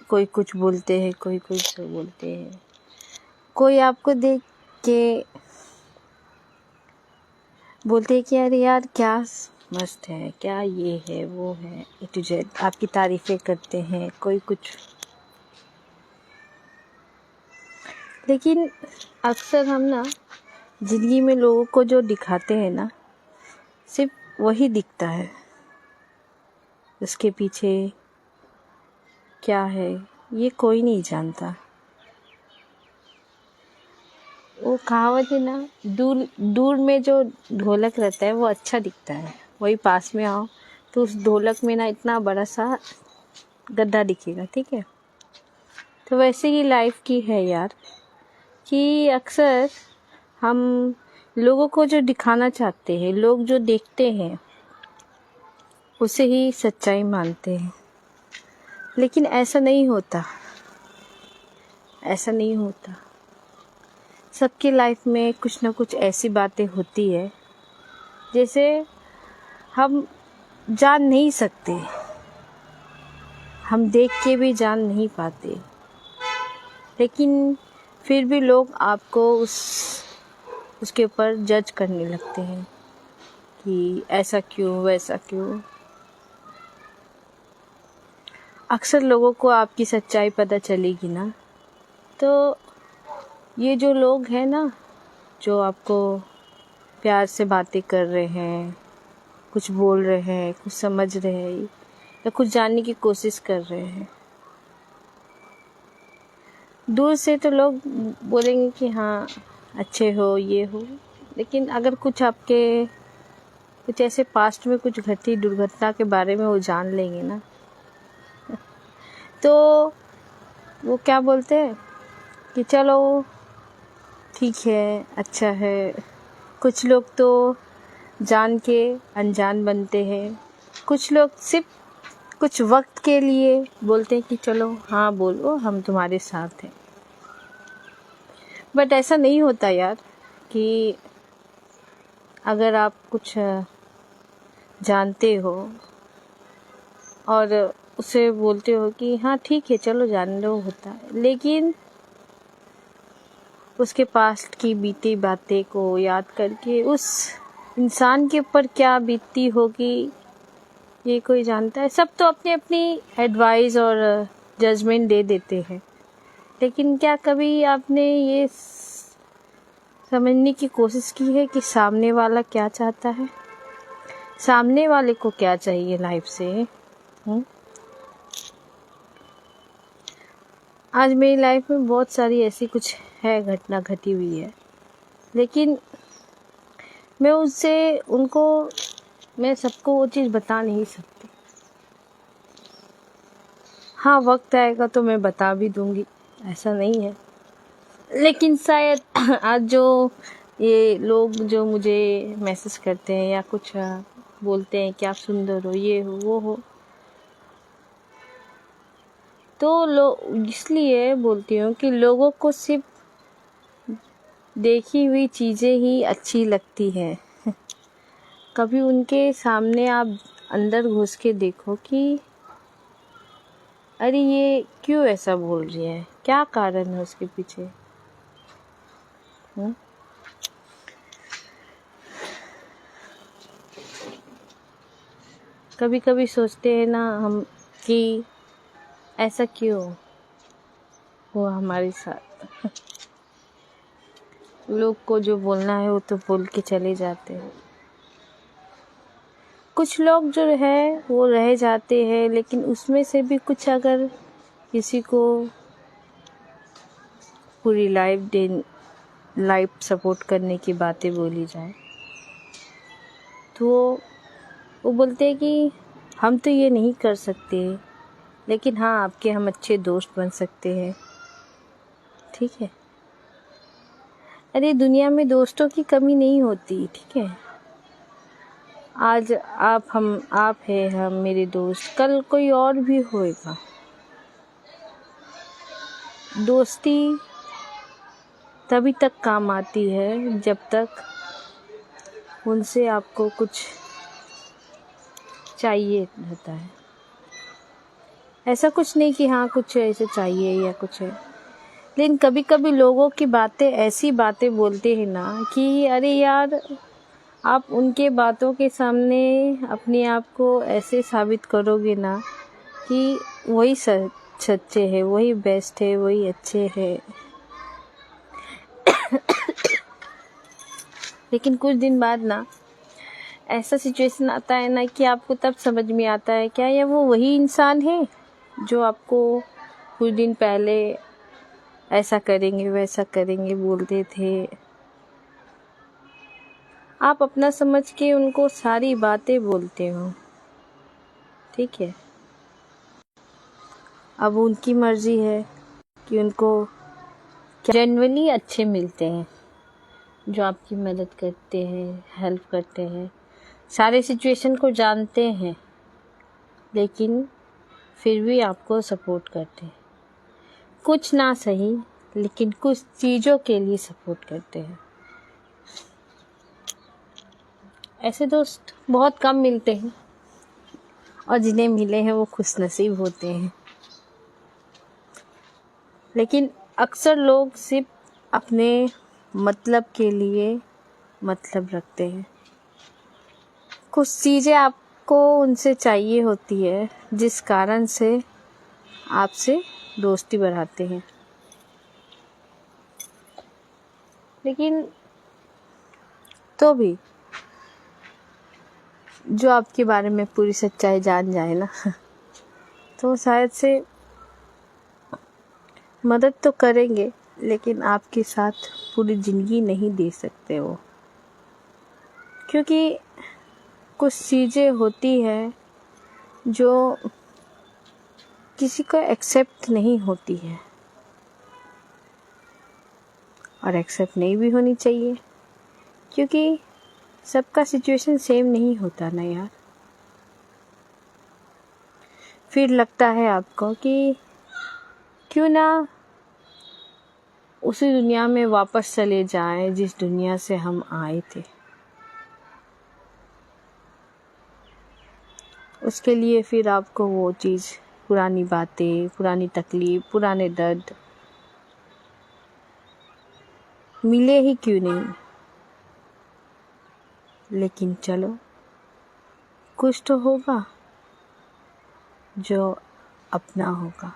कोई कुछ बोलते हैं, कोई कुछ बोलते हैं। कोई आपको देख के बोलते हैं कि अरे यार क्या मस्त है, क्या ये है वो है, ए टू जेड आपकी तारीफ़ें करते हैं, कोई कुछ। लेकिन अक्सर हम ना ज़िंदगी में लोगों को जो दिखाते हैं ना, सिर्फ वही दिखता है, उसके पीछे क्या है ये कोई नहीं जानता। वो कहावत है ना, दूर दूर में जो ढोलक रहता है वो अच्छा दिखता है, वही पास में आओ तो उस ढोलक में ना इतना बड़ा सा गड्ढा दिखेगा। ठीक है, तो वैसे ही लाइफ की है यार, कि अक्सर हम लोगों को जो दिखाना चाहते हैं, लोग जो देखते हैं उसे ही सच्चाई मानते हैं। लेकिन ऐसा नहीं होता, ऐसा नहीं होता। सबकी लाइफ में कुछ ना कुछ ऐसी बातें होती है जैसे हम जान नहीं सकते, हम देख के भी जान नहीं पाते, लेकिन फिर भी लोग आपको उसके ऊपर जज करने लगते हैं कि ऐसा क्यों, वैसा क्यों। अक्सर लोगों को आपकी सच्चाई पता चलेगी ना, तो ये जो लोग हैं ना, जो आपको प्यार से बातें कर रहे हैं, कुछ बोल रहे हैं, कुछ समझ रहे हैं या कुछ जानने की कोशिश कर रहे हैं, दूर से तो लोग बोलेंगे कि हाँ अच्छे हो, ये हो। लेकिन अगर कुछ आपके कुछ ऐसे पास्ट में कुछ घटी दुर्घटना के बारे में वो जान लेंगे ना, तो वो क्या बोलते हैं कि चलो ठीक है, अच्छा है। कुछ लोग तो जान के अनजान बनते हैं, कुछ लोग सिर्फ कुछ वक्त के लिए बोलते हैं कि चलो हाँ बोलो, हम तुम्हारे साथ हैं। बट ऐसा नहीं होता यार, कि अगर आप कुछ जानते हो और उसे बोलते हो कि हाँ ठीक है चलो जान लो, होता है, लेकिन उसके पास्ट की बीती बातें को याद करके उस इंसान के ऊपर क्या बीतती होगी ये कोई जानता है। सब तो अपनी अपनी एडवाइस और जजमेंट दे देते हैं, लेकिन क्या कभी आपने ये समझने की कोशिश की है कि सामने वाला क्या चाहता है, सामने वाले को क्या चाहिए लाइफ से? आज मेरी लाइफ में बहुत सारी ऐसी कुछ है घटना घटी हुई है, लेकिन मैं सबको वो चीज़ बता नहीं सकती। हाँ वक्त आएगा तो मैं बता भी दूंगी, ऐसा नहीं है। लेकिन शायद आज जो ये लोग जो मुझे मैसेज करते हैं या कुछ बोलते हैं कि आप सुंदर हो, ये हो वो हो, तो इसलिए बोलती हूँ कि लोगों को सिर्फ देखी हुई चीज़ें ही अच्छी लगती हैं। कभी उनके सामने आप अंदर घुस के देखो कि अरे ये क्यों ऐसा बोल रही है, क्या कारण है उसके पीछे। कभी कभी सोचते हैं ना हम कि ऐसा क्यों हुआ हमारे साथ। लोग को जो बोलना है वो तो बोल के चले जाते हैं। कुछ लोग जो है वो रह जाते हैं, लेकिन उसमें से भी कुछ अगर किसी को पूरी लाइफ सपोर्ट करने की बातें बोली जाए तो वो बोलते हैं कि हम तो ये नहीं कर सकते, लेकिन हाँ आपके हम अच्छे दोस्त बन सकते हैं। ठीक है, अरे दुनिया में दोस्तों की कमी नहीं होती। ठीक है, आज आप है, हम मेरे दोस्त, कल कोई और भी होएगा। दोस्ती तभी तक काम आती है जब तक उनसे आपको कुछ चाहिए रहता है। ऐसा कुछ नहीं कि हाँ कुछ ऐसे चाहिए या कुछ है, लेकिन कभी कभी लोगों की बातें ऐसी बातें बोलते हैं ना कि अरे यार, आप उनके बातों के सामने अपने आप को ऐसे साबित करोगे ना कि वही सच्चे है, वही बेस्ट है, वही अच्छे है। लेकिन कुछ दिन बाद ना ऐसा सिचुएशन आता है ना कि आपको तब समझ में आता है क्या ये वो वही इंसान है जो आपको कुछ दिन पहले ऐसा करेंगे वैसा करेंगे बोलते थे। आप अपना समझ के उनको सारी बातें बोलते हो, ठीक है। अब उनकी मर्जी है कि उनको जेन्युइनली अच्छे मिलते हैं जो आपकी मदद करते हैं, हेल्प करते हैं, सारे सिचुएशन को जानते हैं, लेकिन फिर भी आपको सपोर्ट करते हैं। कुछ ना सही, लेकिन कुछ चीज़ों के लिए सपोर्ट करते हैं। ऐसे दोस्त बहुत कम मिलते हैं और जिन्हें मिले हैं वो खुशनसीब होते हैं। लेकिन अक्सर लोग सिर्फ अपने मतलब के लिए मतलब रखते हैं। कुछ चीज़ें आपको उनसे चाहिए होती है जिस कारण से आपसे दोस्ती बढ़ाते हैं, लेकिन तो भी जो आपके बारे में पूरी सच्चाई जान जाए ना तो शायद से मदद तो करेंगे, लेकिन आपके साथ पूरी ज़िंदगी नहीं दे सकते वो, क्योंकि कुछ चीज़ें होती है जो किसी को एक्सेप्ट नहीं होती है, और एक्सेप्ट नहीं भी होनी चाहिए, क्योंकि सबका सिचुएशन सेम नहीं होता ना यार। फिर लगता है आपको कि क्यों ना उसी दुनिया में वापस चले जाएं जिस दुनिया से हम आए थे। उसके लिए फिर आपको वो चीज़, पुरानी बातें, पुरानी तकलीफ, पुराने दर्द मिले ही क्यों नहीं, लेकिन चलो कुछ तो होगा जो अपना होगा।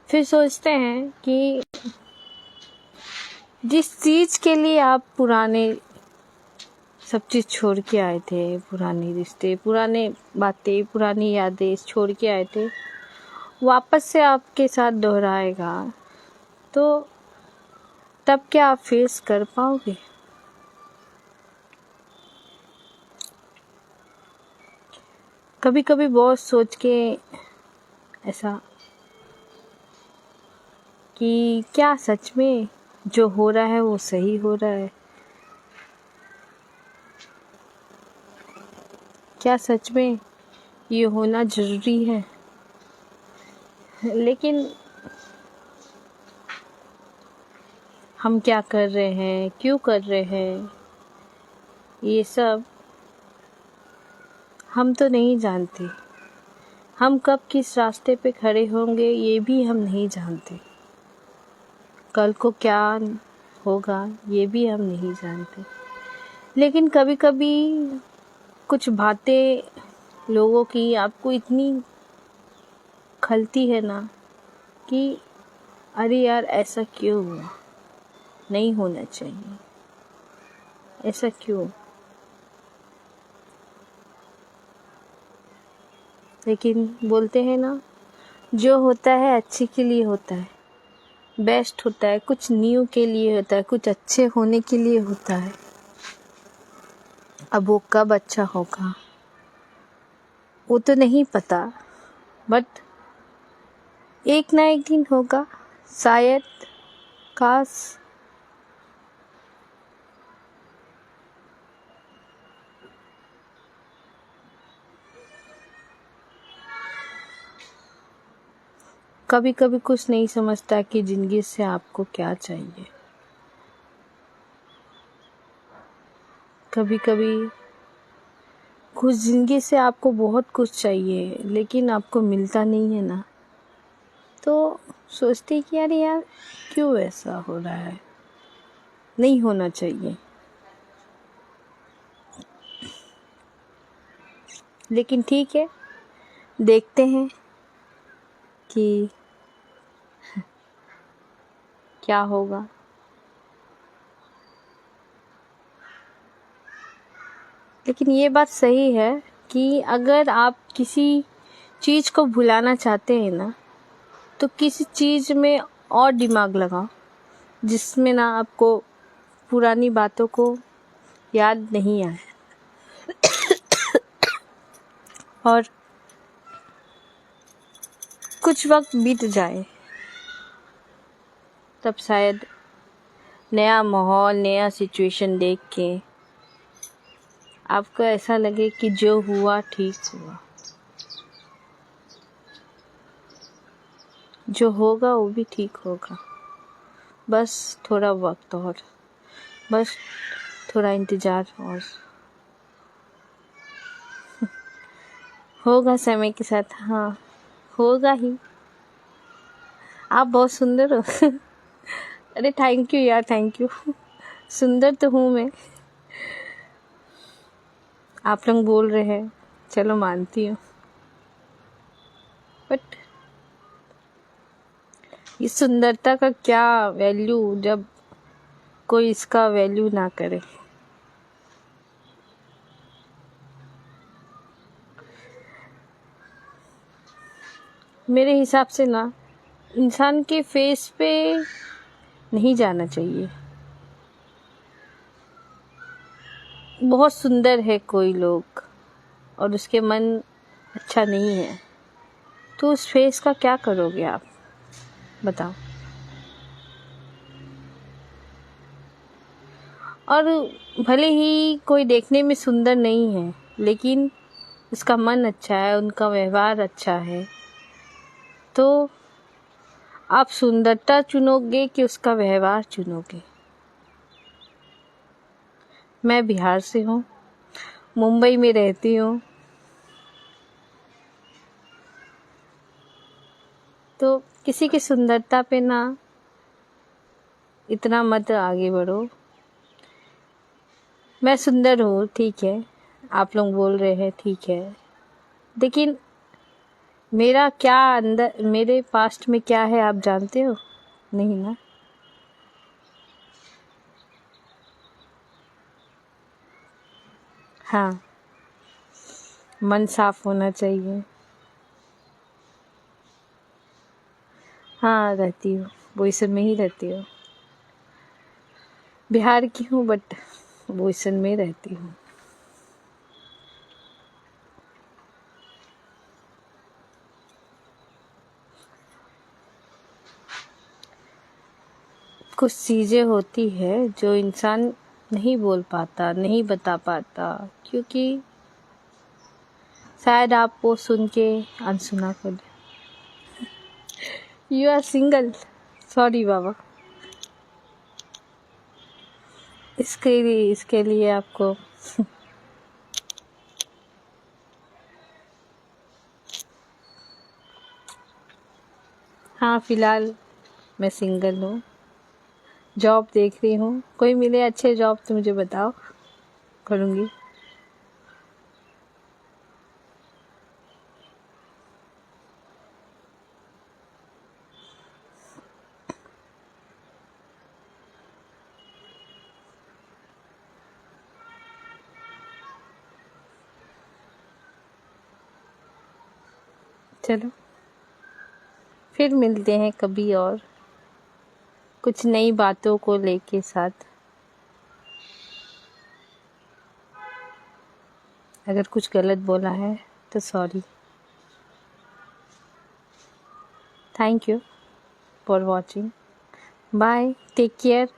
फिर सोचते हैं कि जिस चीज़ के लिए आप पुराने सब चीज़ छोड़ के आए थे, पुराने रिश्ते, पुराने बातें, पुरानी यादें छोड़ के आए थे, वापस से आपके साथ दोहराएगा तो तब क्या आप फेस कर पाओगे? कभी कभी बहुत सोच के ऐसा कि क्या सच में जो हो रहा है वो सही हो रहा है? क्या सच में ये होना ज़रूरी है? लेकिन हम क्या कर रहे हैं, क्यों कर रहे हैं, ये सब हम तो नहीं जानते। हम कब किस रास्ते पे खड़े होंगे ये भी हम नहीं जानते। कल को क्या होगा ये भी हम नहीं जानते। लेकिन कभी कभी कुछ बातें लोगों की आपको इतनी खलती है ना कि अरे यार ऐसा क्यों हुआ, नहीं होना चाहिए, ऐसा क्यों। लेकिन बोलते हैं ना, जो होता है अच्छे के लिए होता है, बेस्ट होता है, कुछ न्यू के लिए होता है, कुछ अच्छे होने के लिए होता है। अब वो कब अच्छा होगा वो तो नहीं पता, बट एक ना एक दिन होगा शायद। काश कभी कभी कुछ नहीं समझता कि ज़िंदगी से आपको क्या चाहिए। कभी कभी कुछ ज़िंदगी से आपको बहुत कुछ चाहिए लेकिन आपको मिलता नहीं है ना, तो सोचते कि यार यार क्यों ऐसा हो रहा है, नहीं होना चाहिए। लेकिन ठीक है, देखते हैं कि क्या होगा। लेकिन ये बात सही है कि अगर आप किसी चीज़ को भुलाना चाहते हैं ना, तो किसी चीज़ में और दिमाग लगाओ जिसमें ना आपको पुरानी बातों को याद नहीं आए और कुछ वक्त बीत जाए, तब शायद नया माहौल, नया सिचुएशन देख के आपको ऐसा लगे कि जो हुआ ठीक हुआ, जो होगा वो भी ठीक होगा। बस थोड़ा वक्त और, बस थोड़ा इंतज़ार और होगा समय के साथ। हाँ, होगा ही। आप बहुत सुंदर हो। अरे थैंक यू यार, थैंक यू। सुंदर तो हूँ मैं, आप लोग बोल रहे हैं, चलो मानती हूँ। बट इस सुंदरता का क्या वैल्यू जब कोई इसका वैल्यू ना करे। मेरे हिसाब से ना इंसान के फेस पे नहीं जाना चाहिए। बहुत सुंदर है कोई लोग और उसके मन अच्छा नहीं है, तो उस फेस का क्या करोगे आप, बताओ। और भले ही कोई देखने में सुंदर नहीं है, लेकिन उसका मन अच्छा है, उनका व्यवहार अच्छा है, तो आप सुंदरता चुनोगे कि उसका व्यवहार चुनोगे। मैं बिहार से हूँ, मुंबई में रहती हूँ, तो किसी की सुंदरता पे ना इतना मत आगे बढ़ो। मैं सुंदर हूँ, ठीक है, आप लोग बोल रहे हैं, ठीक है, लेकिन मेरा क्या अंदर, मेरे पास्ट में क्या है आप जानते हो? नहीं ना। हाँ, मन साफ होना चाहिए। हाँ, रहती हूँ, बोईसर में ही रहती हूँ। बिहार की हूँ बट बोईसर में रहती हूँ। कुछ चीज़ें होती है जो इंसान नहीं बोल पाता, नहीं बता पाता, क्योंकि शायद आप वो सुन के अनसुना कर दे। यू आर सिंगल, सॉरी बाबा। इसके लिए आपको हाँ, फिलहाल मैं सिंगल हूँ, जॉब देख रही हूँ। कोई मिले अच्छे जॉब तो मुझे बताओ, करूँगी। चलो फिर मिलते हैं कभी और कुछ नई बातों को लेके साथ। अगर कुछ गलत बोला है तो sorry. Thank you for watching. Bye, take care.